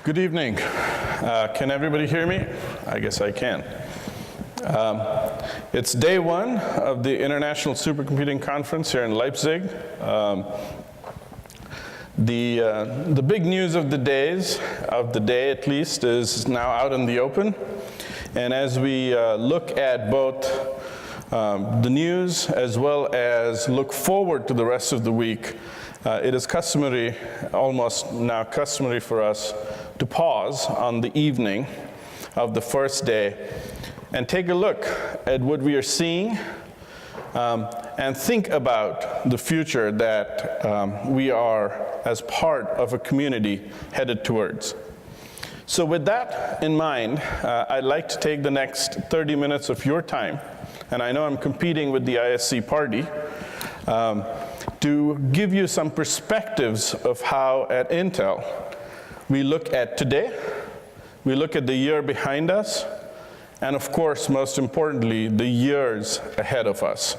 Good evening. Can everybody hear me? I guess I can. It's day one of the International Supercomputing Conference here in Leipzig. The big news of the day at least, is now out in the open. And as we look at both the news as well as look forward to the rest of the week, it is customary, almost now customary for us to pause on the evening of the first day and take a look at what we are seeing and think about the future that we are, as part of a community, headed towards. So with that in mind, I'd like to take the next 30 minutes of your time, and I know I'm competing with the ISC party, to give you some perspectives of how at Intel we look at today, we look at the year behind us, and of course, most importantly, the years ahead of us.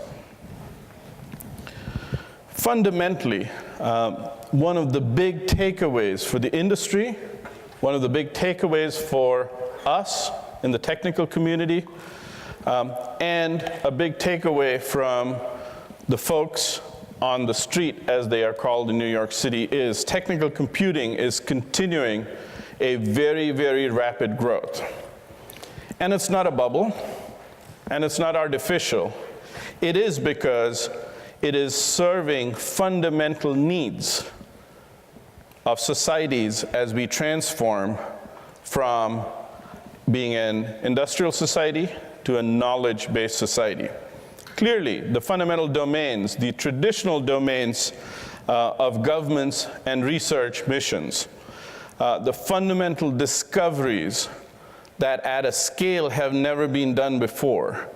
Fundamentally, one of the big takeaways for the industry, one of the big takeaways for us in the technical community, and a big takeaway from the folks on the street, as they are called in New York City, is technical computing is continuing a very, very rapid growth. And it's not a bubble, and it's not artificial. It is because it is serving fundamental needs of societies as we transform from being an industrial society to a knowledge-based society. Clearly, the fundamental domains, the traditional domains of governments and research missions, the fundamental discoveries that at a scale have never been done before,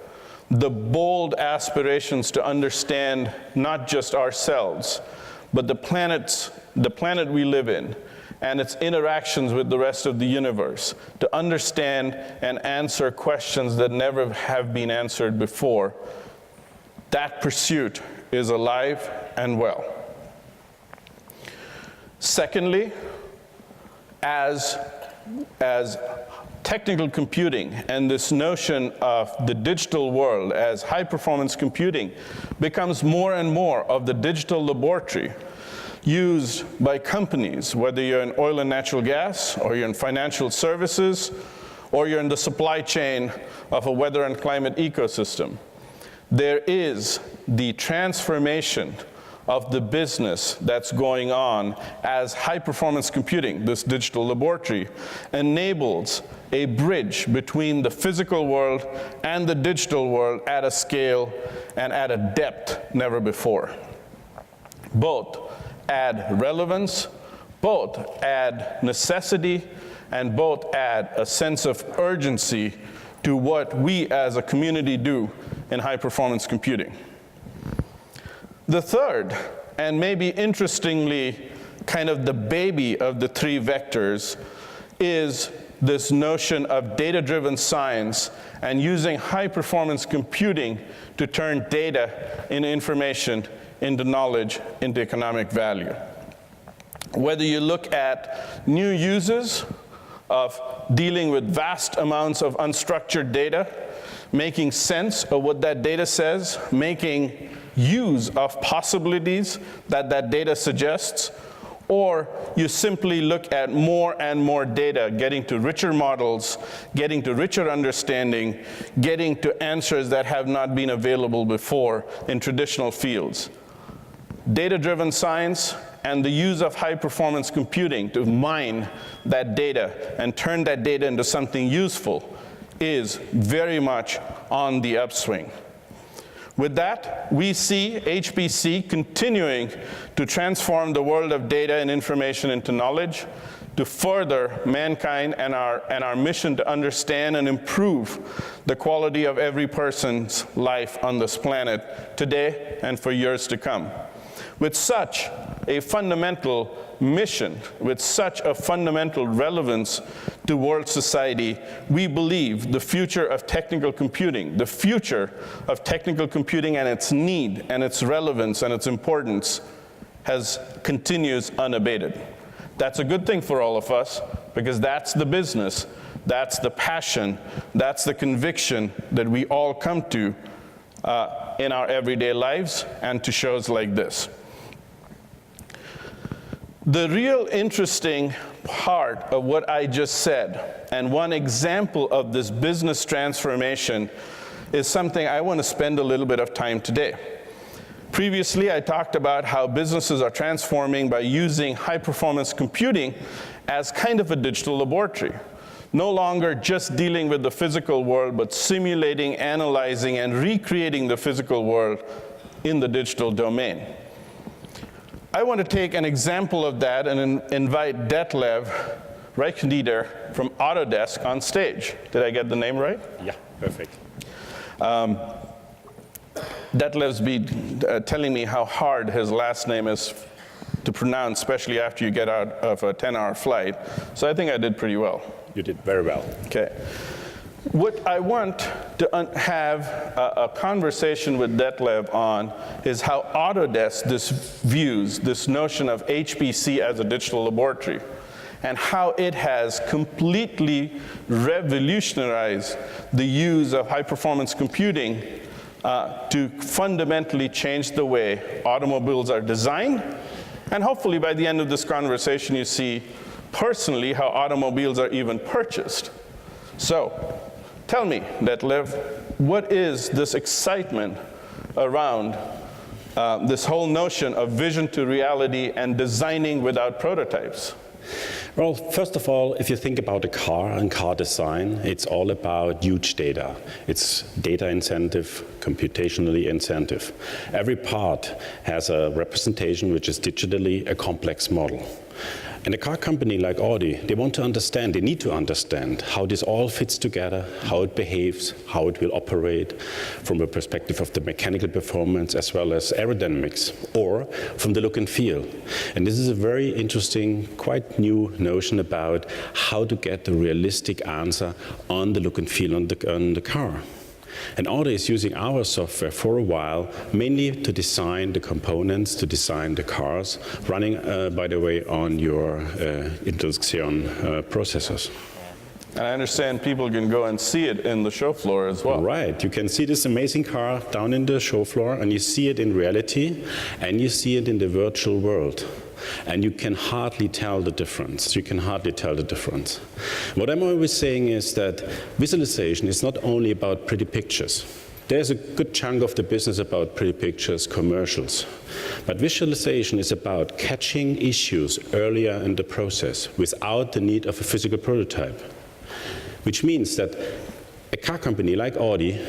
the bold aspirations to understand not just ourselves, but the planet we live in and its interactions with the rest of the universe, to understand and answer questions that never have been answered before. That pursuit is alive and well. Secondly, as technical computing and this notion of the digital world as high-performance computing becomes more and more of the digital laboratory used by companies, whether you're in oil and natural gas, or you're in financial services, or you're in the supply chain of a weather and climate ecosystem, there is the transformation of the business that's going on as high-performance computing, this digital laboratory, enables a bridge between the physical world and the digital world at a scale and at a depth never before. Both add relevance, both add necessity, and both add a sense of urgency to what we as a community do in high-performance computing. The third, and maybe interestingly, kind of the baby of the three vectors, is this notion of data-driven science and using high-performance computing to turn data into information, into knowledge, into economic value. Whether you look at new uses of dealing with vast amounts of unstructured data, making sense of what that data says, making use of possibilities that that data suggests, or you simply look at more and more data, getting to richer models, getting to richer understanding, getting to answers that have not been available before in traditional fields. Data-driven science and the use of high-performance computing to mine that data and turn that data into something useful is very much on the upswing. With that, we see HPC continuing to transform the world of data and information into knowledge, to further mankind and our mission to understand and improve the quality of every person's life on this planet today and for years to come. With such a fundamental mission, with such a fundamental relevance to world society, we believe the future of technical computing, the future of technical computing and its need and its relevance and its importance continues unabated. That's a good thing for all of us, because that's the business, that's the passion, that's the conviction that we all come to in our everyday lives and to shows like this. The real interesting part of what I just said, and one example of this business transformation, is something I want to spend a little bit of time today. Previously, I talked about how businesses are transforming by using high-performance computing as kind of a digital laboratory. No longer just dealing with the physical world, but simulating, analyzing, and recreating the physical world in the digital domain. I want to take an example of that and invite Detlev Reichnieder from Autodesk on stage. Did I get the name right? Yeah, perfect. Detlev's been telling me how hard his last name is to pronounce, especially after you get out of a 10-hour flight. So I think I did pretty well. You did very well. Okay. What I want to have a conversation with Detlev on is how Autodesk views this notion of HPC as a digital laboratory, and how it has completely revolutionized the use of high-performance computing to fundamentally change the way automobiles are designed. And hopefully by the end of this conversation, you see personally how automobiles are even purchased. So tell me, Detlev, what is this excitement around this whole notion of vision to reality and designing without prototypes? Well, first of all, if you think about a car and car design, it's all about huge data. It's data incentive, computationally incentive. Every part has a representation which is digitally a complex model. And a car company like Audi, they want to understand, they need to understand how this all fits together, how it behaves, how it will operate from a perspective of the mechanical performance as well as aerodynamics, or from the look and feel. And this is a very interesting, quite new notion about how to get the realistic answer on the look and feel on the car. And Audi is using our software for a while, mainly to design the components, to design the cars, running, by the way, on your Exascale processors. And I understand people can go and see it in the show floor as well. Right. You can see this amazing car down in the show floor, and you see it in reality, and you see it in the virtual world. And you can hardly tell the difference. You can hardly tell the difference. What I'm always saying is that visualization is not only about pretty pictures. There's a good chunk of the business about pretty pictures, commercials. But visualization is about catching issues earlier in the process without the need of a physical prototype. Which means that a car company like Audi,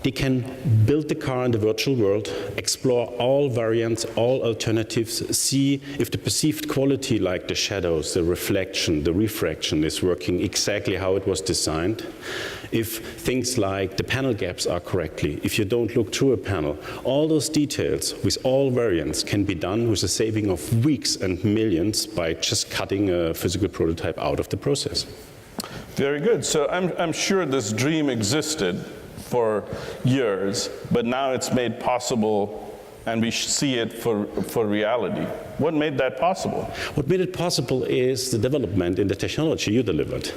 they can build the car in the virtual world, explore all variants, all alternatives, see if the perceived quality like the shadows, the reflection, the refraction is working exactly how it was designed, if things like the panel gaps are correctly, if you don't look through a panel. All those details with all variants can be done with a saving of weeks and millions by just cutting a physical prototype out of the process. Very good. So I'm sure this dream existed for years, but now it's made possible and we see it for reality. What made that possible? What made it possible is the development in the technology you delivered.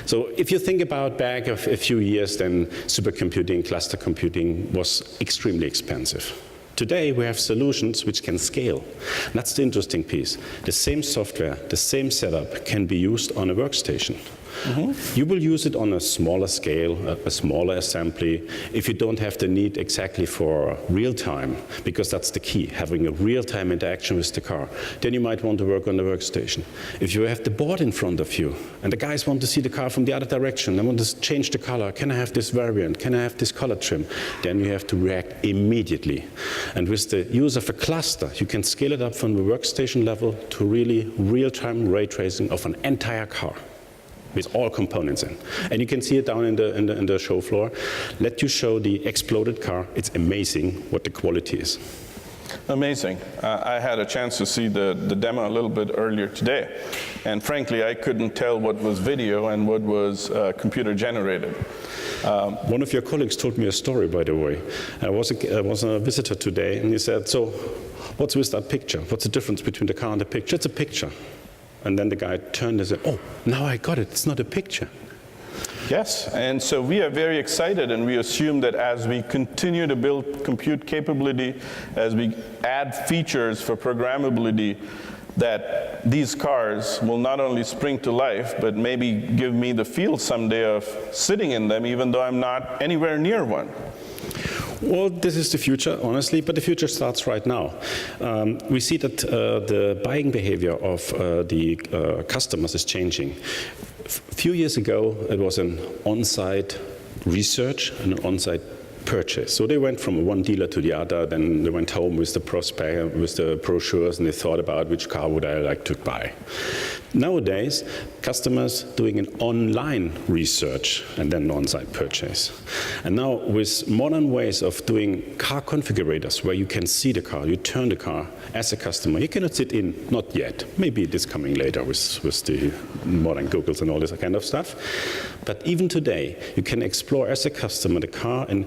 So if you think about back a few years, then supercomputing, cluster computing was extremely expensive. Today we have solutions which can scale. That's the interesting piece. The same software, the same setup can be used on a workstation. Mm-hmm. You will use it on a smaller scale, a smaller assembly, if you don't have the need exactly for real time, because that's the key, having a real-time interaction with the car. Then you might want to work on the workstation. If you have the board in front of you, and the guys want to see the car from the other direction, they want to change the color, can I have this variant, can I have this color trim? Then you have to react immediately. And with the use of a cluster, you can scale it up from the workstation level to really real-time ray tracing of an entire car, with all components in. And you can see it down in the show floor. Let you show the exploded car. It's amazing what the quality is. Amazing. I had a chance to see the demo a little bit earlier today. And frankly, I couldn't tell what was video and what was computer generated. One of your colleagues told me a story, by the way. I was a visitor today, and he said, so what's with that picture? What's the difference between the car and the picture? It's a picture. And then the guy turned and said, oh, now I got it. It's not a picture. Yes, and so we are very excited, and we assume that as we continue to build compute capability, as we add features for programmability, that these cars will not only spring to life, but maybe give me the feel someday of sitting in them, even though I'm not anywhere near one. Well, this is the future, honestly, but the future starts right now. We see that the buying behavior of the customers is changing. A few years ago, it was an on-site research and an on-site purchase. So they went from one dealer to the other, then they went home with the prospect, with the brochures, and they thought about which car would I like to buy. Nowadays, customers doing an online research and then an on-site purchase. And now with modern ways of doing car configurators where you can see the car, you turn the car as a customer. You cannot sit in, not yet. Maybe it is coming later with the modern Googles and all this kind of stuff. But even today, you can explore as a customer the car and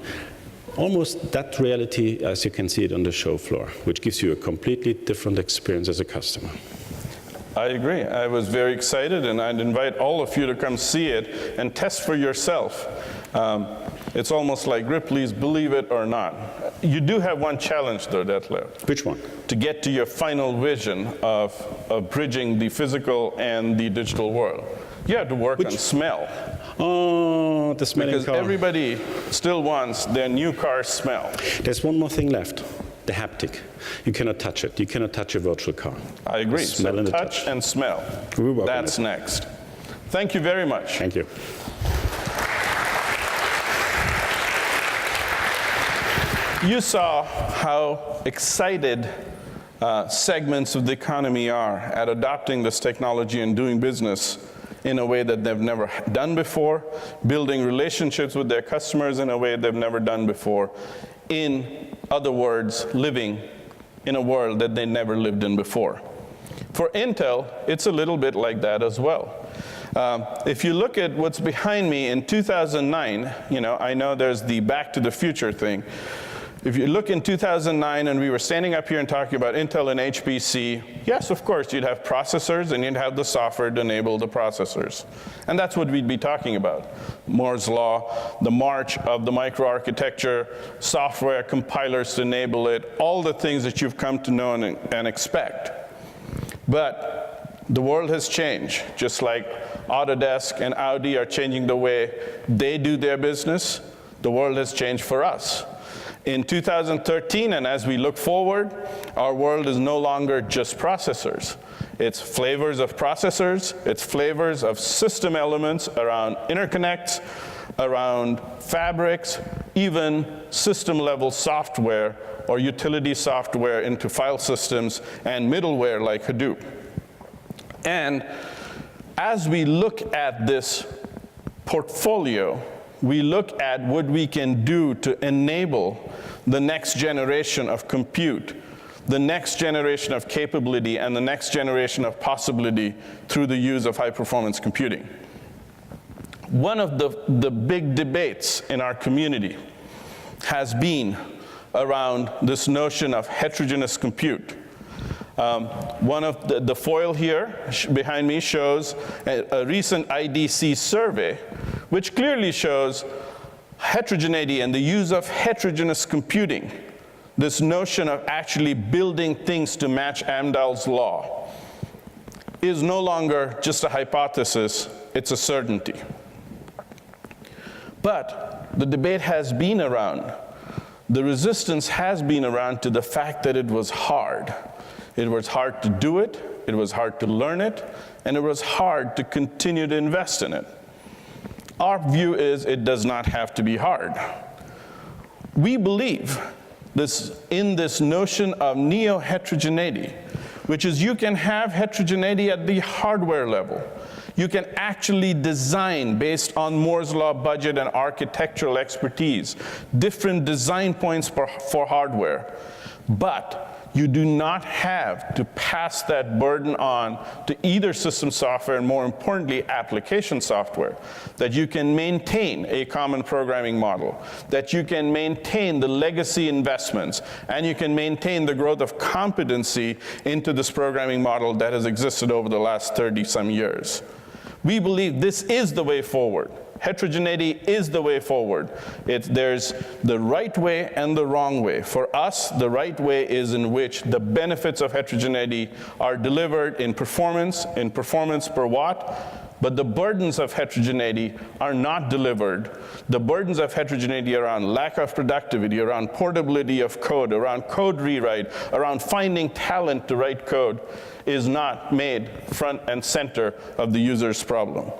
almost that reality as you can see it on the show floor, which gives you a completely different experience as a customer. I agree. I was very excited, and I'd invite all of you to come see it and test for yourself. It's almost like Ripley's Believe It or Not. You do have one challenge, though, Detlef. Which one? To get to your final vision of bridging the physical and the digital world. You have to work on smell. Oh, the smelling car. Because everybody still wants their new car smell. There's one more thing left. The haptic. You cannot touch it. You cannot touch a virtual car. I agree. Smell So and touch and smell. That's next. Thank you very much. Thank you. You saw how excited segments of the economy are at adopting this technology and doing business in a way that they've never done before, building relationships with their customers in a way they've never done before. In other words, living in a world that they never lived in before. For Intel, it's a little bit like that as well. If you look at what's behind me in 2009, I know there's the Back to the Future thing. If you look in 2009 and we were standing up here and talking about Intel and HPC, yes, of course, you'd have processors and you'd have the software to enable the processors. And that's what we'd be talking about. Moore's Law, the march of the microarchitecture, software, compilers to enable it, all the things that you've come to know and expect. But the world has changed, just like Autodesk and Audi are changing the way they do their business. The world has changed for us. In 2013, and as we look forward, our world is no longer just processors. It's flavors of processors, it's flavors of system elements around interconnects, around fabrics, even system-level software or utility software into file systems and middleware like Hadoop. And as we look at this portfolio, we look at what we can do to enable the next generation of compute, the next generation of capability, and the next generation of possibility through the use of high-performance computing. One of the big debates in our community has been around this notion of heterogeneous compute. One of the foil here behind me shows a recent IDC survey which clearly shows heterogeneity and the use of heterogeneous computing, this notion of actually building things to match Amdahl's law, is no longer just a hypothesis, it's a certainty. But the debate has been around, the resistance has been around to the fact that it was hard. It was hard to do it, it was hard to learn it, and it was hard to continue to invest in it. Our view is it does not have to be hard. We believe in this notion of neo-heterogeneity, which is you can have heterogeneity at the hardware level. You can actually design based on Moore's Law budget and architectural expertise, different design points for hardware. But you do not have to pass that burden on to either system software and, more importantly, application software. That you can maintain a common programming model, that you can maintain the legacy investments, and you can maintain the growth of competency into this programming model that has existed over the last 30-some years. We believe this is the way forward. Heterogeneity is the way forward. There's the right way and the wrong way. For us, the right way is in which the benefits of heterogeneity are delivered in performance per watt, but the burdens of heterogeneity are not delivered. The burdens of heterogeneity around lack of productivity, around portability of code, around code rewrite, around finding talent to write code is not made front and center of the user's problem.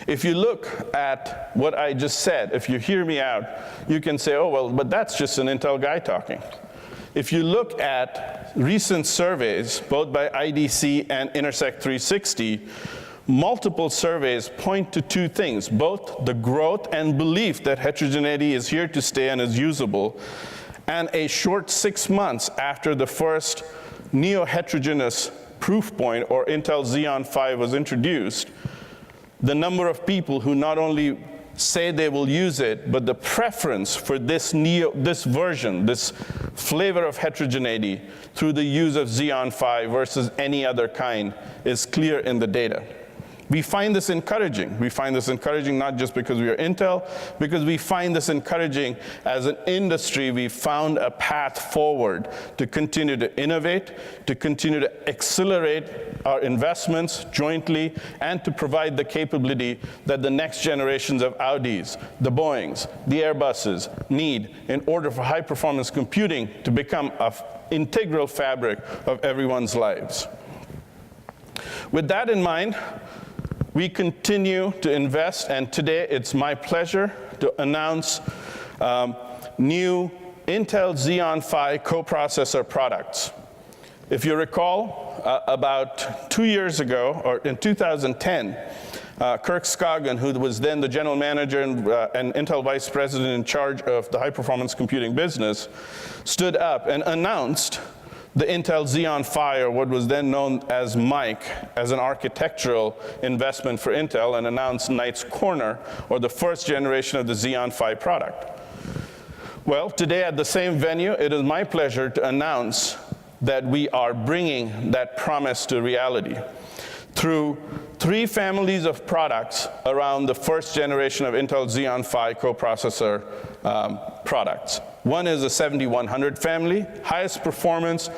If you look at what I just said, if you hear me out, you can say, oh, well, but that's just an Intel guy talking. If you look at recent surveys, both by IDC and Intersect 360, multiple surveys point to two things, both the growth and belief that heterogeneity is here to stay and is usable, and a short 6 months after the first neo-heterogeneous proof point, or Intel Xeon Phi, was introduced, the number of people who not only say they will use it, but the preference for this version, this flavor of heterogeneity through the use of Xeon Phi versus any other kind is clear in the data. We find this encouraging. We find this encouraging not just because we are Intel, because we find this encouraging as an industry. We found a path forward to continue to innovate, to continue to accelerate our investments jointly, and to provide the capability that the next generations of Audis, the Boeings, the Airbuses need in order for high-performance computing to become an integral fabric of everyone's lives. With that in mind, we continue to invest, and today it's my pleasure to announce new Intel Xeon Phi coprocessor products. If you recall, about 2 years ago, or in 2010, Kirk Scoggin, who was then the general manager and Intel vice president in charge of the high-performance computing business, stood up and announced the Intel Xeon Phi, or what was then known as Mike, as an architectural investment for Intel, and announced Knight's Corner, or the first generation of the Xeon Phi product. Well, today at the same venue, it is my pleasure to announce that we are bringing that promise to reality through 3 families of products around the first generation of Intel Xeon Phi coprocessor products. One is the 7100 family, highest performance,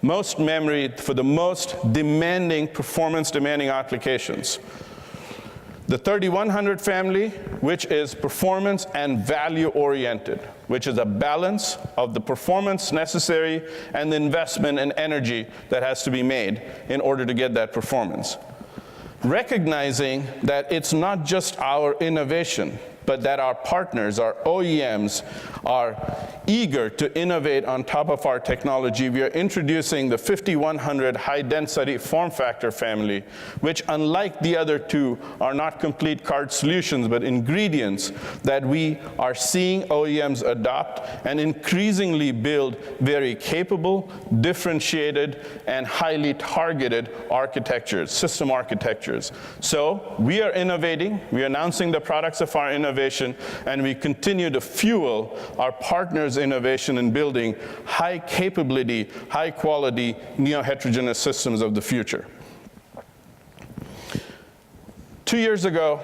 most memory for the most demanding, performance-demanding applications. The 3100 family, which is performance and value-oriented, which is a balance of the performance necessary and the investment and energy that has to be made in order to get that performance. Recognizing that it's not just our innovation, but that our partners, our OEMs, are eager to innovate on top of our technology. We are introducing the 5100 high-density form factor family, which, unlike the other two, are not complete card solutions, but ingredients that we are seeing OEMs adopt and increasingly build very capable, differentiated, and highly targeted architectures, system architectures. So we are innovating, we are announcing the products of our innovation, and we continue to fuel our partners' innovation in building high capability, high quality, neo-heterogeneous systems of the future. 2 years ago,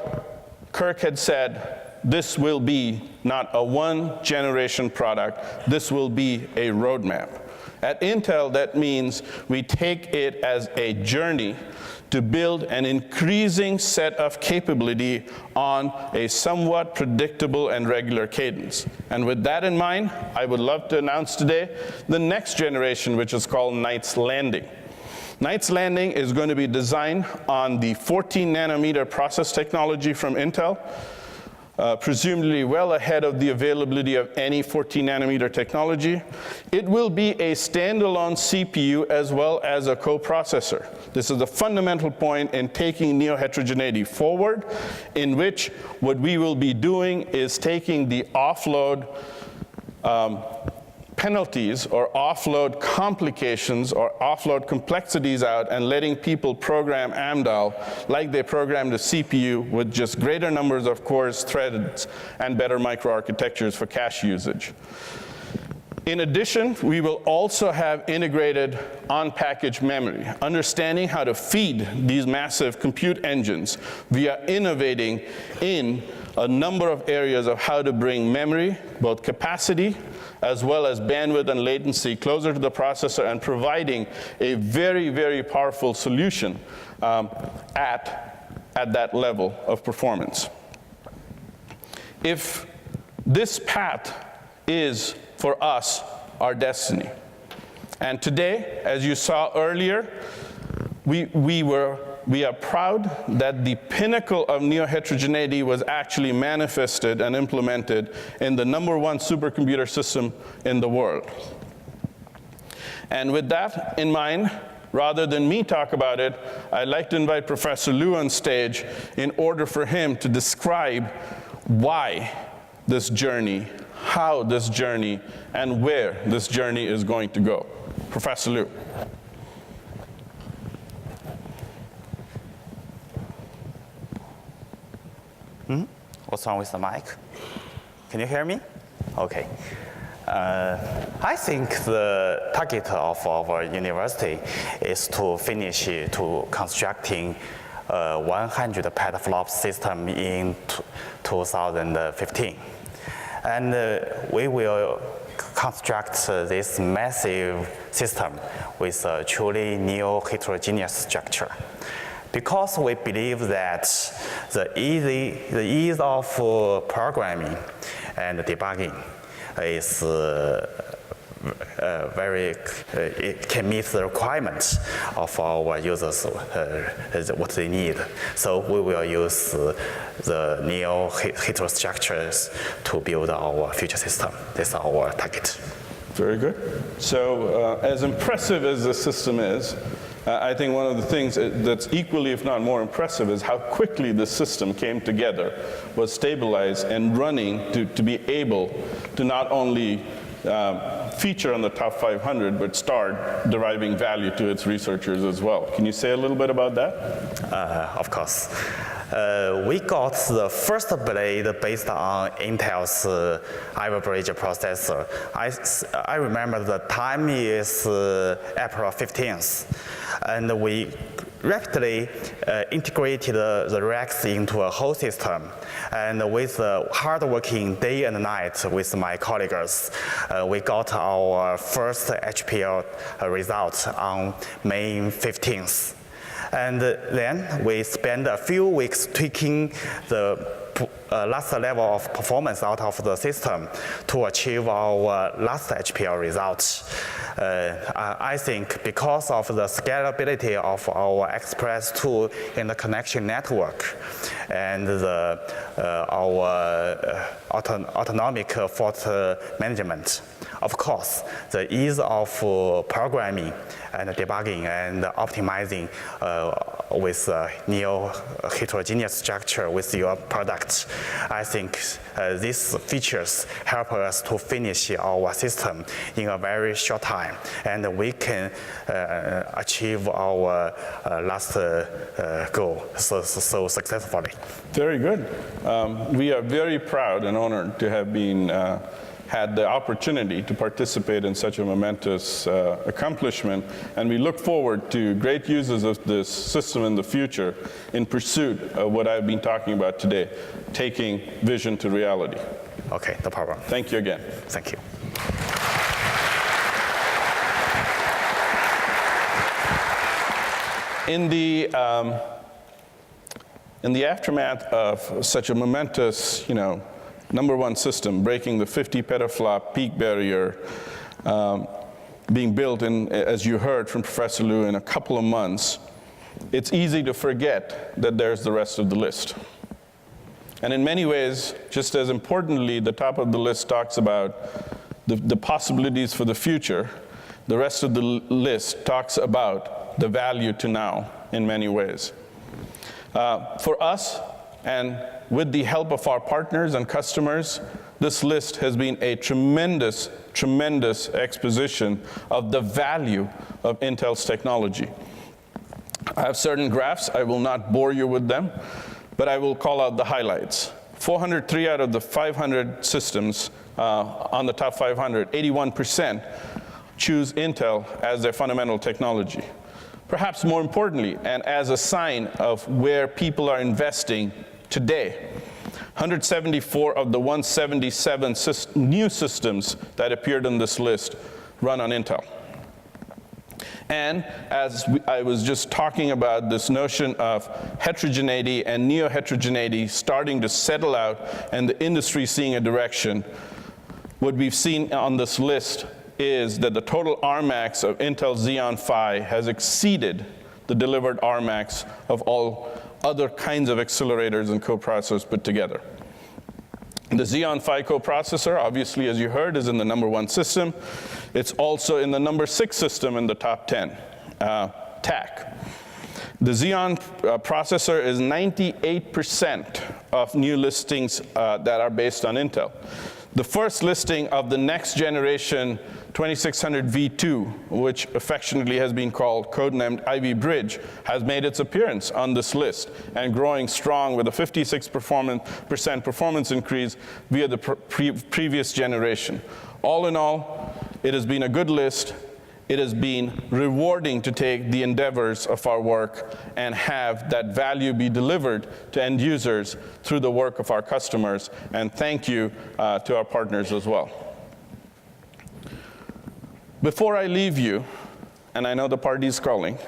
Kirk had said, this will be not a one-generation product, this will be a roadmap. At Intel, that means we take it as a journey to build an increasing set of capability on a somewhat predictable and regular cadence. And with that in mind, I would love to announce today the next generation, which is called Knight's Landing. Knight's Landing is going to be designed on the 14 nanometer process technology from Intel, presumably well ahead of the availability of any 14 nanometer technology. It will be a standalone CPU as well as a coprocessor. This is the fundamental point in taking neo-heterogeneity forward, in which what we will be doing is taking the offload penalties or offload complications or offload complexities out and letting people program Amdahl like they programmed a CPU with just greater numbers of cores, threads, and better microarchitectures for cache usage. In addition, we will also have integrated on-package memory, understanding how to feed these massive compute engines. We are innovating in a number of areas of how to bring memory, both capacity, as well as bandwidth and latency closer to the processor and providing a very, very powerful solution at that level of performance. If this path is, for us, our destiny. And today, as you saw earlier, we are proud that the pinnacle of neo-heterogeneity was actually manifested and implemented in the #1 supercomputer system in the world. And with that in mind, rather than me talk about it, I'd like to invite Professor Liu on stage in order for him to describe why this journey, how this journey, and where this journey is going to go. Professor Liu. What's wrong with the mic? Can you hear me? Okay. I think the target of our university is to finish to constructing 100 petaflop system in 2015. And we will construct this massive system with a truly neo-heterogeneous structure. Because we believe that the ease of programming and debugging is it can meet the requirements of our users, what they need. So we will use the neo-heterostructures to build our future system. That's our target. Very good. So as impressive as the system is, I think one of the things that's equally, if not more impressive, is how quickly the system came together, was stabilized and running to be able to not only feature on the top 500, but start deriving value to its researchers as well. Can you say a little bit about that? Of course. We got the first blade based on Intel's Ivy Bridge processor. I remember the time is April 15th. And we rapidly integrated the racks into a whole system. And with hard working day and night with my colleagues, we got our first HPL results on May 15th. And then we spent a few weeks tweaking the last level of performance out of the system to achieve our last HPL results. I think because of the scalability of our Express tool in the connection network and our autonomic fault management, of course, the ease of programming and debugging and optimizing with neo-heterogeneous structure with your product, I think these features help us to finish our system in a very short time, and we can achieve our last goal so successfully. Very good. We are very proud and honored to have been had the opportunity to participate in such a momentous accomplishment, and we look forward to great uses of this system in the future in pursuit of what I've been talking about today, taking vision to reality. Okay, no problem. Thank you again. Thank you. In the aftermath of such a momentous, #1 system, breaking the 50 petaflop peak barrier, being built in, as you heard from Professor Liu, in a couple of months, it's easy to forget that there's the rest of the list. And in many ways, just as importantly, the top of the list talks about the possibilities for the future. The rest of the list talks about the value to now in many ways. For us, and with the help of our partners and customers, this list has been a tremendous, tremendous exposition of the value of Intel's technology. I have certain graphs. I will not bore you with them, but I will call out the highlights. 403 out of the 500 systems on the top 500, 81% choose Intel as their fundamental technology. Perhaps more importantly, and as a sign of where people are investing today, 174 of the 177 new systems that appeared on this list run on Intel. And as I was just talking about this notion of heterogeneity and neo-heterogeneity starting to settle out and the industry seeing a direction, what we've seen on this list is that the total Rmax of Intel Xeon Phi has exceeded the delivered Rmax of all other kinds of accelerators and coprocessors put together. The Xeon Phi coprocessor, obviously, as you heard, is in the #1 system. It's also in the #6 system in the top 10, TAC. The Xeon processor is 98% of new listings that are based on Intel. The first listing of the next generation 2600 V2, which affectionately has been called codenamed Ivy Bridge, has made its appearance on this list and growing strong with a 56% performance increase via the previous generation. All in all, it has been a good list. It has been rewarding to take the endeavors of our work and have that value be delivered to end users through the work of our customers. And thank you to our partners as well. Before I leave you, and I know the party's calling,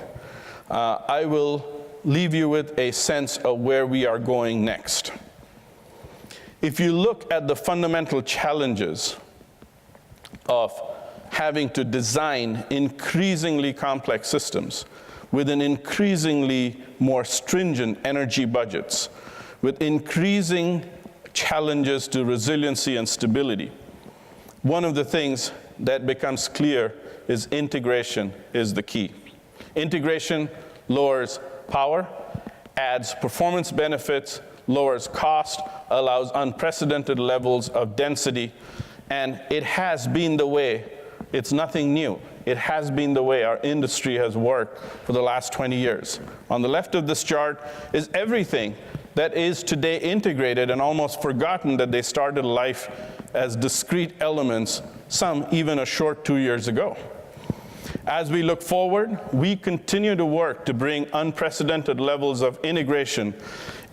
I will leave you with a sense of where we are going next. If you look at the fundamental challenges of having to design increasingly complex systems with an increasingly more stringent energy budgets, with increasing challenges to resiliency and stability, one of the things that becomes clear is integration is the key. Integration lowers power, adds performance benefits, lowers cost, allows unprecedented levels of density, and it has been the way, it's nothing new, it has been the way our industry has worked for the last 20 years. On the left of this chart is everything that is today integrated and almost forgotten that they started life as discrete elements, some even a short 2 years ago. As we look forward, we continue to work to bring unprecedented levels of integration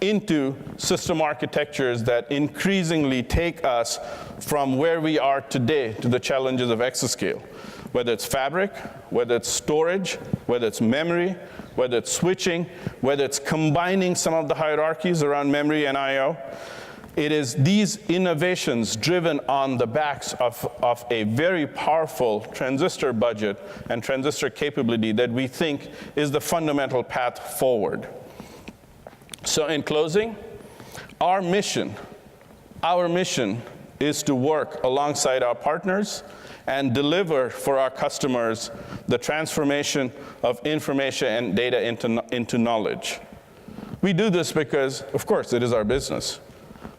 into system architectures that increasingly take us from where we are today to the challenges of Exascale. Whether it's fabric, whether it's storage, whether it's memory, whether it's switching, whether it's combining some of the hierarchies around memory and I/O. It is these innovations driven on the backs of a very powerful transistor budget and transistor capability that we think is the fundamental path forward. So in closing, our mission is to work alongside our partners and deliver for our customers the transformation of information and data into knowledge. We do this because, of course, it is our business.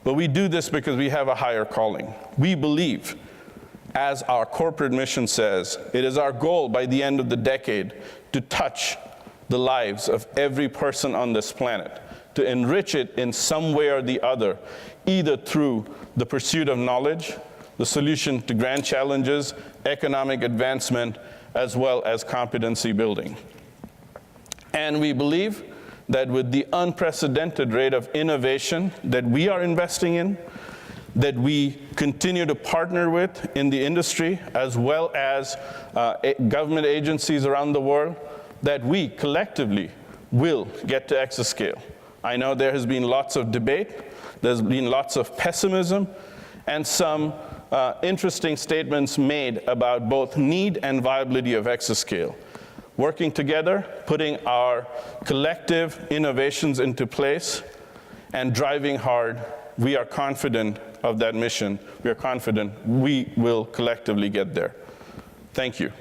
But we do this because we have a higher calling. We believe, as our corporate mission says, it is our goal by the end of the decade to touch the lives of every person on this planet, to enrich it in some way or the other, either through the pursuit of knowledge, the solution to grand challenges, economic advancement, as well as competency building. And we believe that with the unprecedented rate of innovation that we are investing in, that we continue to partner with in the industry, as well as government agencies around the world, that we collectively will get to Exascale. I know there has been lots of debate, there's been lots of pessimism, and some interesting statements made about both need and viability of Exascale. Working together, putting our collective innovations into place, and driving hard, we are confident of that mission. We are confident we will collectively get there. Thank you.